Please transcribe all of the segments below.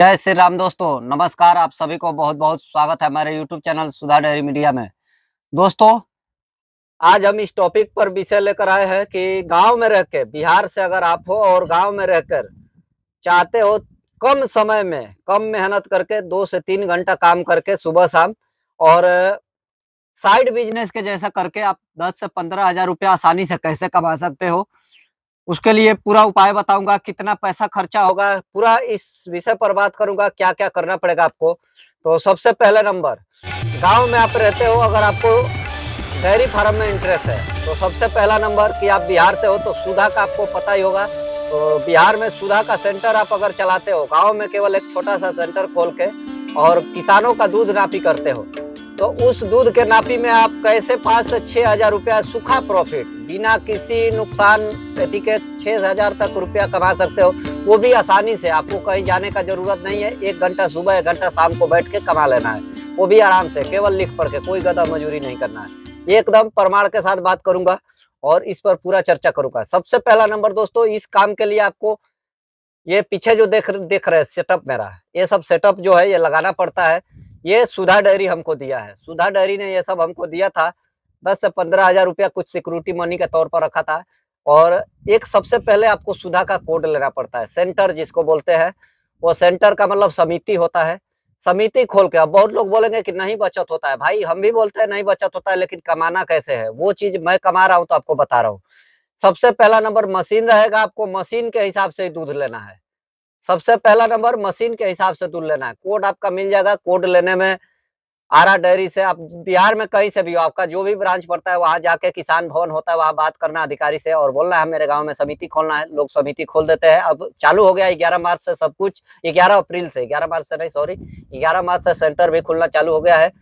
जय श्री राम दोस्तों, नमस्कार। आप सभी को बहुत बहुत स्वागत है हमारे यूट्यूब चैनल सुधा डेयरी मीडिया में। दोस्तों, आज हम इस टॉपिक पर विषय लेकर आए हैं कि गांव में रह के, बिहार से अगर आप हो और गांव में रहकर चाहते हो कम समय में कम मेहनत करके 2 से 3 घंटा काम करके सुबह शाम और साइड बिजनेस के जैसा करके आप 10 से 15 हज़ार रुपया आसानी से कैसे कमा सकते हो, उसके लिए पूरा उपाय बताऊंगा। कितना पैसा खर्चा होगा, पूरा इस विषय पर बात करूंगा, क्या क्या करना पड़ेगा आपको। तो सबसे पहले नंबर, गांव में आप रहते हो, अगर आपको डेयरी फार्म में इंटरेस्ट है तो सबसे पहला नंबर कि आप बिहार से हो तो सुधा का आपको पता ही होगा। तो बिहार में सुधा का सेंटर आप अगर चलाते हो, गांव में केवल एक छोटा सा सेंटर खोल के और किसानों का दूध नापी करते हो, तो उस दूध के नापी में आप कैसे 5 से 6 हज़ार रुपया सूखा प्रॉफिट बिना किसी नुकसान क्षति के 6 हज़ार तक रुपया कमा सकते हो। वो भी आसानी से, आपको कहीं जाने का जरूरत नहीं है। 1 घंटा सुबह 1 घंटा शाम को बैठ के कमा लेना है, वो भी आराम से, केवल लिख पढ़ के, कोई गधा मजूरी नहीं करना है। एकदम प्रमाण के साथ बात करूंगा और इस पर पूरा चर्चा करूंगा। सबसे पहला नंबर दोस्तों, इस काम के लिए आपको ये पीछे जो देख रहे हैं सेटअप मेरा, ये सब सेटअप जो है ये लगाना पड़ता है। ये सुधा डेयरी हमको दिया है, सुधा डेयरी ने ये सब हमको दिया था। 10 से 15 हज़ार रुपया कुछ सिक्योरिटी मनी के तौर पर रखा था। और एक सबसे पहले आपको सुधा का कोड लेना पड़ता है, सेंटर जिसको बोलते हैं। वो सेंटर का मतलब समिति होता है। समिति खोल के, अब बहुत लोग बोलेंगे कि नहीं बचत होता है। भाई, हम भी बोलते हैं नहीं बचत होता है, लेकिन कमाना कैसे है, वो चीज मैं कमा रहा हूं तो आपको बता रहा हूँ। सबसे पहला नंबर मशीन रहेगा, आपको मशीन के हिसाब से ही दूध लेना है। सबसे पहला नंबर मशीन के हिसाब से दूध लेना है। कोड आपका मिल जाएगा, कोड लेने में आरा डेयरी से, आप बिहार में कहीं से भी हो, आपका जो भी ब्रांच पड़ता है वहां जाके किसान भवन होता है, वहां बात करना अधिकारी से और बोलना है मेरे गांव में समिति खोलना है। लोग समिति खोल देते हैं। अब चालू हो गया 11 मार्च से सब कुछ, 11 अप्रैल से, 11 मार्च से नहीं, सॉरी, 11 मार्च से सेंटर भी खुलना चालू हो गया है।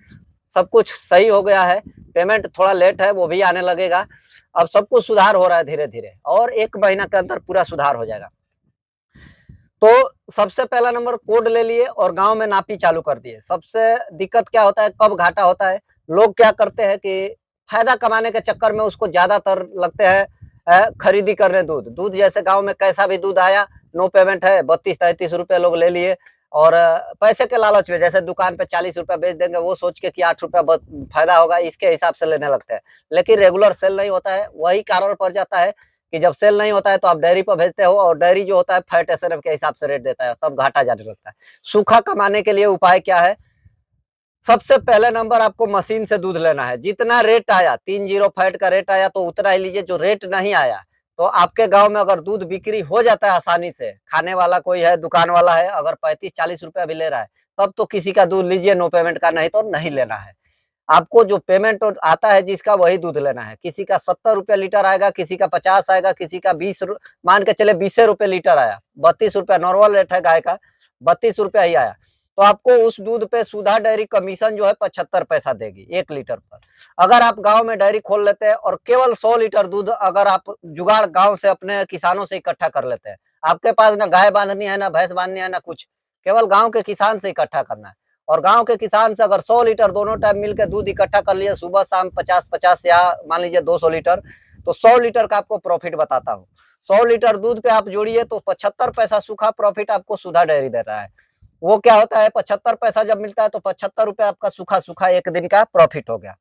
सब कुछ सही हो गया है। पेमेंट थोड़ा लेट है, वो भी आने लगेगा। अब सब कुछ सुधार हो रहा है धीरे धीरे, और 1 महीना के अंदर पूरा सुधार हो जाएगा। तो सबसे पहला नंबर कोड ले लिए और गांव में नापी चालू कर दिए। सबसे दिक्कत क्या होता है, कब घाटा होता है, लोग क्या करते हैं कि फायदा कमाने के चक्कर में उसको ज्यादातर लगते हैं खरीदी करने दूध। दूध जैसे गांव में कैसा भी दूध आया, नो पेमेंट है, 32-33 रुपए लोग ले लिए। और पैसे के लालच में, जैसे दुकान पे 40 रुपया बेच देंगे, वो सोच के कि 8 रुपया फायदा होगा, इसके हिसाब से लेने लगते हैं। लेकिन रेगुलर सेल नहीं होता है। वही कारण पड़ जाता है कि जब सेल नहीं होता है तो आप डेयरी पर भेजते हो, और डेयरी जो होता है फैट एसएनएफ के हिसाब से रेट देता है, तब घाटा जाने लगता है। सूखा कमाने के लिए उपाय क्या है? सबसे पहले नंबर, आपको मशीन से दूध लेना है। जितना रेट आया, 30 फैट का रेट आया तो उतना ही लीजिए। जो रेट नहीं आया, तो आपके गांव में अगर दूध बिक्री हो जाता है आसानी से, खाने वाला कोई है, दुकान वाला है, अगर 35-40 रुपया भी ले रहा है, तब तो किसी का दूध लीजिए, नो पेमेंट का, नहीं तो नहीं लेना है। आपको जो पेमेंट आता है जिसका, वही दूध लेना है। किसी का 70 रुपया लीटर आएगा, किसी का 50 आएगा, किसी का 20, मान के चले 20 रुपए लीटर आया। 32 रुपया नॉर्मल रेट है गाय का, 32 रुपया ही आया, तो आपको उस दूध पे सुधा डेयरी कमीशन जो है 75 पैसा देगी 1 लीटर पर। अगर आप गांव में डेयरी खोल लेते हैं और केवल 100 लीटर दूध अगर आप जुगाड़ गांव से अपने किसानों से इकट्ठा कर लेते हैं, आपके पास ना गाय बांधनी है, ना भैंस बांधनी है, ना कुछ, केवल गांव के किसान से इकट्ठा करना है। और गांव के किसान से अगर 100 लीटर दोनों टाइम मिलकर दूध इकट्ठा कर लिए, सुबह शाम 50-50 या मान लीजिए 200 लीटर, तो 100 लीटर का आपको प्रॉफिट बताता हूँ। 100 लीटर दूध पे आप जोड़िए तो 75 पैसा सूखा प्रॉफिट आपको सुधा डेयरी दे रहा है। वो क्या होता है, 75 पैसा जब मिलता है तो 75 रुपया आपका सूखा सूखा एक दिन का प्रॉफिट हो गया।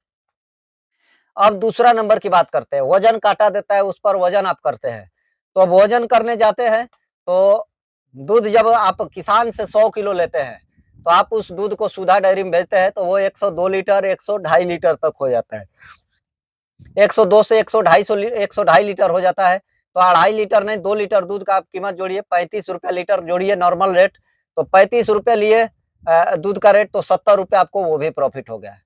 अब दूसरा नंबर की बात करते हैं, वजन काटा देता है, उस पर वजन आप करते हैं। तो अब वजन करने जाते हैं तो दूध जब आप किसान से 100 किलो लेते हैं, तो आप उस दूध को सुधा डेयरी में भेजते हैं तो वो 102 लीटर, 100 ढाई लीटर तक हो जाता है। 102 से 100 ढाई लीटर हो जाता है। तो 2.5 लीटर नहीं, 2 लीटर दूध का आप कीमत जोड़िए, 35 रुपया लीटर जोड़िए नॉर्मल रेट, तो 35 रुपये लिए दूध का रेट, तो 70 रुपया आपको वो भी प्रॉफिट हो गया है।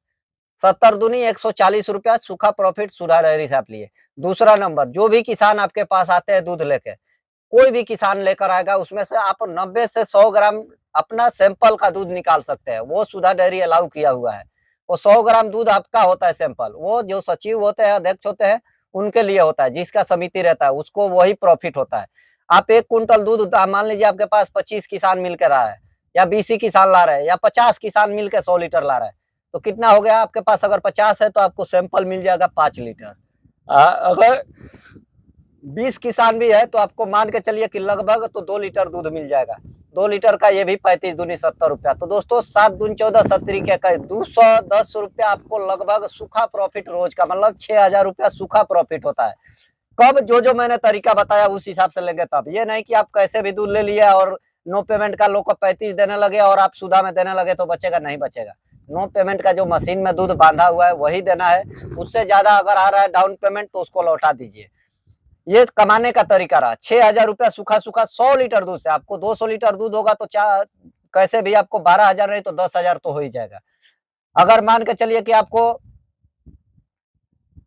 70 दूनी 140 रुपया सूखा प्रॉफिट सुधा डेयरी से आप लिए। दूसरा नंबर, जो भी किसान आपके पास आते हैं दूध लेके, कोई भी किसान लेकर आएगा, उसमें से आप 90 से 100 ग्राम अपना सैंपल का दूध निकाल सकते हैं। वो सुधा डेयरी अलाउ किया हुआ है। वो 100 ग्राम दूध आपका होता है सैंपल, वो जो सचिव होते हैं, अध्यक्ष होते हैं, उनके लिए होता है। जिसका समिति रहता है उसको वही प्रॉफिट होता है। आप 1 कुंटल दूध, मान लीजिए आपके पास 25 किसान मिलकर आ रहा है, या 20 ही किसान ला रहे हैं, या 50 किसान मिलकर 100 लीटर ला रहे हैं, तो कितना हो गया आपके पास? अगर 50 है तो आपको सैंपल मिल जाएगा 5 लीटर। अगर 20 किसान भी है तो आपको मान के चलिए कि लगभग तो 2 लीटर दूध मिल जाएगा। 2 लीटर का ये भी 35 दूनी 70 रुपया। तो दोस्तों 7 दूनी 14 70 के 210 रुपया आपको लगभग सूखा प्रॉफिट रोज का, मतलब 6,000 रुपया सूखा प्रॉफिट होता है। कब जो मैंने तरीका बताया उस हिसाब से लेंगे तब। ये नहीं कि आप कैसे भी दूध ले लिया और नो पेमेंट का लोग को 35 देने लगे और आप सुधा में देने लगे तो बचेगा, नहीं बचेगा। नो पेमेंट का जो मशीन में दूध बांधा हुआ है वही देना है। उससे ज्यादा अगर आ रहा है डाउन पेमेंट तो उसको लौटा दीजिए। ये कमाने का तरीका रहा। 6,000 रुपया सूखा सूखा 100 लीटर दूध से आपको 200 लीटर दूध होगा तो कैसे भी आपको 12,000 नहीं तो 10,000 तो हो ही जाएगा। अगर मान के चलिए कि आपको,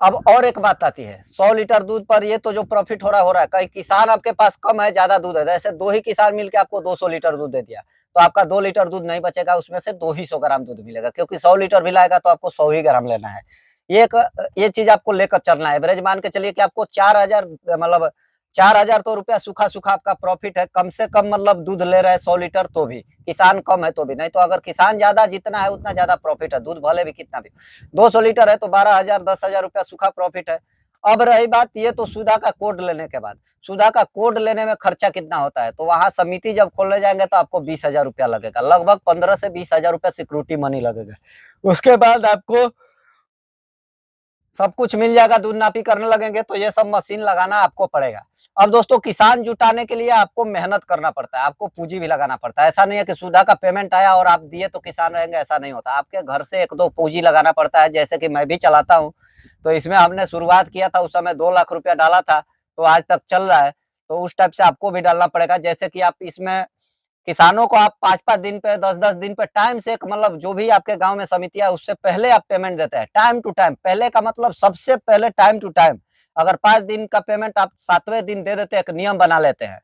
अब और एक बात आती है, 100 लीटर दूध पर ये तो जो प्रॉफिट हो रहा है, कहीं किसान आपके पास कम है, ज्यादा दूध है, जैसे 2 ही किसान मिलकर आपको 200 लीटर दूध दे दिया तो आपका 2 लीटर दूध नहीं बचेगा, उसमें से 2 ही 100 ग्राम दूध मिलेगा, क्योंकि 100 लीटर भी लाएगा तो आपको 100 ही ग्राम लेना है। ये चीज आपको लेकर चलना है। एवरेज मान के चलिए कि आपको 4,000, मतलब 4,000 तो रुपया सूखा सूखा आपका प्रॉफिट है, कम से कम, मतलब दूध ले रहे हैं 100 लीटर तो भी, किसान कम है तो भी, नहीं तो अगर किसान ज्यादा जितना है उतना ज्यादा प्रॉफिट है, दूध भले भी कितना भी। 200 लीटर है तो 12,000 10,000 रुपया सूखा प्रॉफिट है। अब रही बात ये तो सुधा का कोड लेने के बाद, सुधा का कोड लेने में खर्चा कितना होता है, तो वहां समिति जब खोलने जाएंगे तो आपको 20,000 रुपया लगेगा, लगभग 15 से 20,000 रुपया सिक्योरिटी मनी लगेगा। उसके बाद आपको सब कुछ मिल जाएगा, दूध नापी करने लगेंगे तो ये सब मशीन लगाना आपको पड़ेगा। अब दोस्तों किसान जुटाने के लिए आपको मेहनत करना पड़ता है, आपको पूंजी भी लगाना पड़ता है। ऐसा नहीं है कि सुधा का पेमेंट आया और आप दिए तो किसान रहेंगे, ऐसा नहीं होता। आपके घर से 1-2 पूंजी लगाना पड़ता है, जैसे कि मैं भी चलाता हूँ। तो इसमें हमने शुरुआत किया था, उस समय 2 लाख रुपया डाला था, तो आज तक चल रहा है। तो उस टाइप से आपको भी डालना पड़ेगा। जैसे कि आप इसमें किसानों को आप 5-5 दिन पे 10-10 दिन पे टाइम से, मतलब जो भी आपके गांव में समितियां उससे पहले आप पेमेंट देते हैं, टाइम टू टाइम। पहले का मतलब सबसे पहले टाइम टू टाइम। अगर 5 दिन का पेमेंट आप 7वें दिन दे देते हैं, एक नियम बना लेते हैं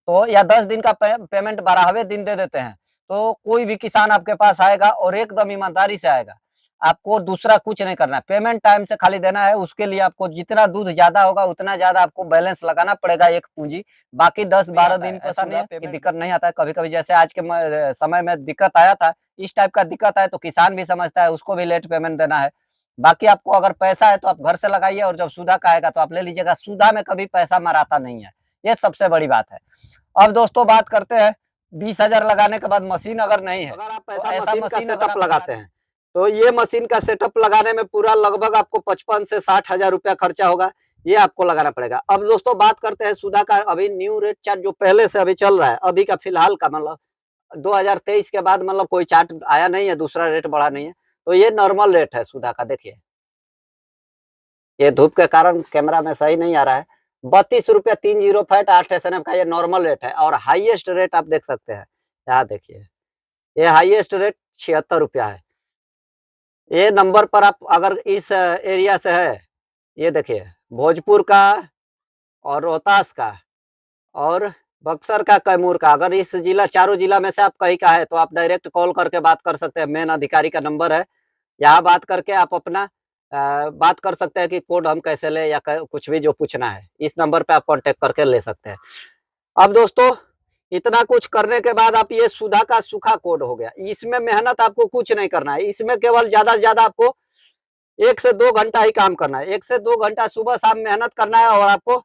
तो, या 10 दिन का पेमेंट 12वें दिन दे देते हैं, तो कोई भी किसान आपके पास आएगा और एकदम ईमानदारी से आएगा। आपको दूसरा कुछ नहीं करना है, पेमेंट टाइम से खाली देना है। उसके लिए आपको जितना दूध ज्यादा होगा उतना ज्यादा आपको बैलेंस लगाना पड़ेगा, एक पूंजी। बाकी 10-12 दिन ऐसा नहीं है कि दिक्कत नहीं आता है। कभी कभी जैसे आज के समय में दिक्कत आया था, इस टाइप का दिक्कत आए तो किसान भी समझता है, उसको भी लेट पेमेंट देना है। बाकी आपको अगर पैसा है तो आप घर से लगाइए, और जब सुधा का आएगा तो आप ले लीजिएगा। सुधा में कभी पैसा मराता नहीं है, ये सबसे बड़ी बात है। अब दोस्तों बात करते हैं 20,000 लगाने के बाद मशीन अगर नहीं है, अगर आप ऐसा मशीन सेटअप लगाते हैं तो ये मशीन का सेटअप लगाने में पूरा लगभग आपको 55 से 60,000 रुपया खर्चा होगा, ये आपको लगाना पड़ेगा। अब दोस्तों बात करते हैं सुधा का अभी न्यू रेट चार्ट जो पहले से अभी चल रहा है, अभी का फिलहाल का, मतलब 2023 के बाद, मतलब कोई चार्ट आया नहीं है, दूसरा रेट बढ़ा नहीं है। तो ये नॉर्मल रेट है सुधा का। देखिए ये धूप के कारण कैमरा में सही नहीं आ रहा है। 32 रुपया 30 फैट 8 SNF का ये नॉर्मल रेट है। और हाईएस्ट रेट आप देख सकते हैं, यहाँ देखिए, ये हाईएस्ट रेट 76 रुपया है। ये नंबर पर आप अगर इस एरिया से है, ये देखिए भोजपुर का और रोहतास का और बक्सर का, कैमूर का, अगर इस जिला, चारों जिला में से आप कहीं का है तो आप डायरेक्ट कॉल करके बात कर सकते हैं। मेन अधिकारी का नंबर है, यहाँ बात करके आप अपना बात कर सकते हैं कि कोड हम कैसे ले, या कुछ भी जो पूछना है इस नंबर पे आप कांटेक्ट करके ले सकते हैं। अब दोस्तों इतना कुछ करने के बाद आप, ये सुधा का सूखा कोड हो गया, इसमें मेहनत आपको कुछ नहीं करना है। इसमें केवल ज्यादा से ज्यादा आपको 1 से 2 घंटा ही काम करना है। 1 से 2 घंटा सुबह शाम मेहनत करना है और आपको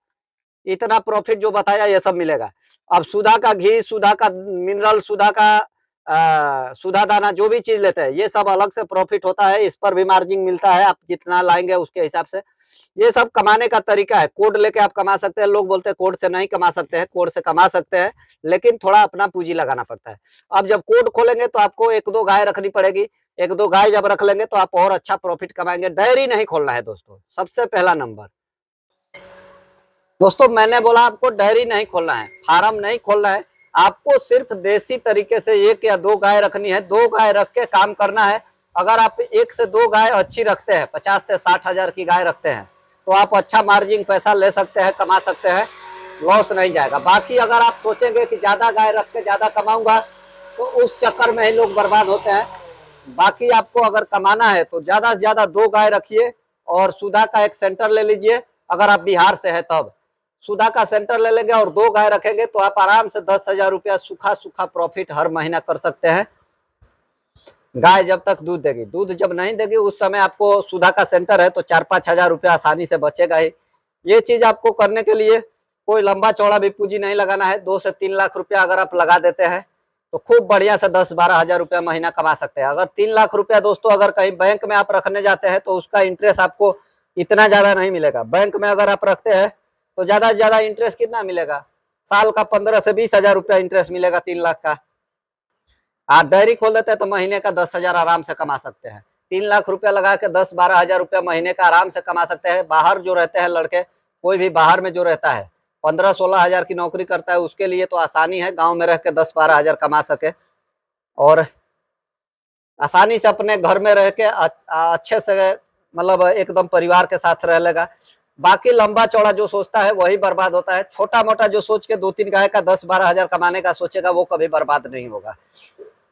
इतना प्रॉफिट जो बताया ये सब मिलेगा। अब सुधा का घी, सुधा का मिनरल, सुधा का सुधा दाना, जो भी चीज लेते हैं ये सब अलग से प्रॉफिट होता है, इस पर भी मार्जिन मिलता है। आप जितना लाएंगे उसके हिसाब से ये सब कमाने का तरीका है। कोड लेके आप कमा सकते हैं। लोग बोलते हैं कोड से नहीं कमा सकते हैं, कोड से कमा सकते हैं, लेकिन थोड़ा अपना पूंजी लगाना पड़ता है। अब जब कोड खोलेंगे तो आपको 1-2 गाय रखनी पड़ेगी। 1-2 गाय जब रख लेंगे तो आप और अच्छा प्रॉफिट कमाएंगे। डेयरी नहीं खोलना है दोस्तों, सबसे पहला नंबर। दोस्तों मैंने बोला आपको डेयरी नहीं खोलना है, फार्म नहीं खोलना है, आपको सिर्फ देसी तरीके से 1 या 2 गाय रखनी है। 2 गाय रख के काम करना है। अगर आप 1 से 2 गाय अच्छी रखते हैं, 50 से 60 हजार की गाय रखते हैं, तो आप अच्छा मार्जिन पैसा ले सकते हैं, कमा सकते हैं, लॉस नहीं जाएगा। बाकी अगर आप सोचेंगे कि ज्यादा गाय रख के ज्यादा कमाऊंगा, तो उस चक्कर में ही लोग बर्बाद होते हैं। बाकी आपको अगर कमाना है तो ज्यादा से ज्यादा 2 गाय रखिए और सुधा का एक सेंटर ले लीजिए। अगर आप बिहार से है तब सुधा का सेंटर ले लेंगे और 2 गाय रखेंगे तो आप आराम से 10,000 रुपया सूखा सूखा प्रॉफिट हर महीना कर सकते हैं। गाय जब तक दूध देगी, दूध जब नहीं देगी उस समय आपको सुधा का सेंटर है तो 4-5 हजार रुपया आसानी से बचेगा ही। ये चीज आपको करने के लिए कोई लंबा चौड़ा भी पूंजी नहीं लगाना है। 2 से 3 लाख रुपया अगर आप लगा देते हैं तो खूब बढ़िया से 10-12 हजार रुपया महीना कमा सकते हैं। अगर 3 लाख रुपया दोस्तों अगर कहीं बैंक में आप रखने जाते हैं तो उसका इंटरेस्ट आपको इतना ज्यादा नहीं मिलेगा। बैंक में अगर आप रखते हैं तो ज्यादा से ज्यादा इंटरेस्ट कितना मिलेगा, साल का 15 से 20 हजार रुपया इंटरेस्ट मिलेगा 3 लाख का। आप डायरी खोल देते हैं तो महीने का 10 हजार आराम से कमा सकते हैं। 3 लाख रुपया लगा के 10-12 हजार रुपया महीने का आराम से कमा सकते हैं। बाहर जो रहते हैं लड़के, कोई भी बाहर में जो रहता है 15-16 हजार की नौकरी करता है, उसके लिए तो आसानी है गांव में रह के 10-12 हजार कमा सके और आसानी से अपने घर में रह के अच्छे से मतलब एकदम परिवार के साथ रह लेगा। बाकी लंबा चौड़ा जो सोचता है वही बर्बाद होता है। छोटा मोटा जो सोच के 2-3 गाय का 10-12 हजार कमाने का सोचेगा वो कभी बर्बाद नहीं होगा,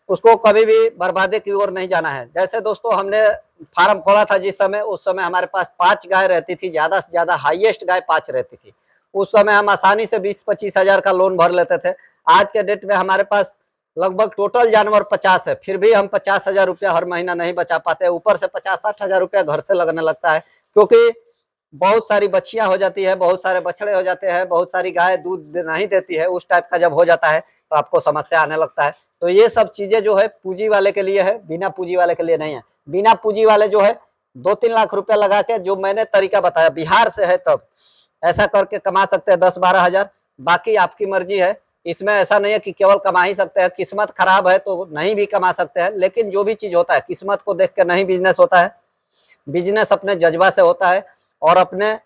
उसको कभी भी बर्बादी की ओर नहीं जाना है। जैसे दोस्तों हमने फार्म खोला था जिस समय, उस समय हमारे पास 5 गाय रहती थी, ज्यादा से ज्यादा हाईएस्ट गाय 5 रहती थी। उस समय हम आसानी से 20-25 हजार का लोन भर लेते थे। आज के डेट में हमारे पास लगभग टोटल जानवर 50 है, फिर भी हम 50 हजार रुपया हर महीना नहीं बचा पाते। ऊपर से 50-60 हजार रुपया घर से लगने लगता है, क्योंकि बहुत सारी बच्चियां हो जाती है, बहुत सारे बछड़े हो जाते हैं, बहुत सारी गाय दूध नहीं देती है। उस टाइप का जब हो जाता है तो आपको समस्या आने लगता है। तो ये सब चीजें जो है पूंजी वाले के लिए है, बिना पूंजी वाले के लिए नहीं है। बिना पूंजी वाले जो है 2-3 लाख रुपया लगा के, जो मैंने तरीका बताया बिहार से है, तब ऐसा करके कमा सकते हैं 10-12 हजार। बाकी आपकी मर्जी है, इसमें ऐसा नहीं है कि केवल कमा ही सकते हैं। किस्मत खराब है तो नहीं भी कमा सकते हैं, लेकिन जो भी चीज होता है किस्मत को देख के नहीं बिजनेस होता है। बिजनेस अपने जज्बा से होता है और अपने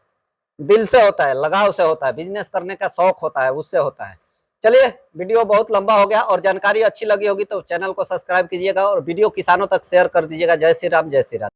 दिल से होता है, लगाव से होता है। बिजनेस करने का शौक होता है, उससे होता है। चलिए, वीडियो बहुत लंबा हो गया और जानकारी अच्छी लगी होगी तो चैनल को सब्सक्राइब कीजिएगा और वीडियो किसानों तक शेयर कर दीजिएगा। जय श्री राम, जय श्री राम।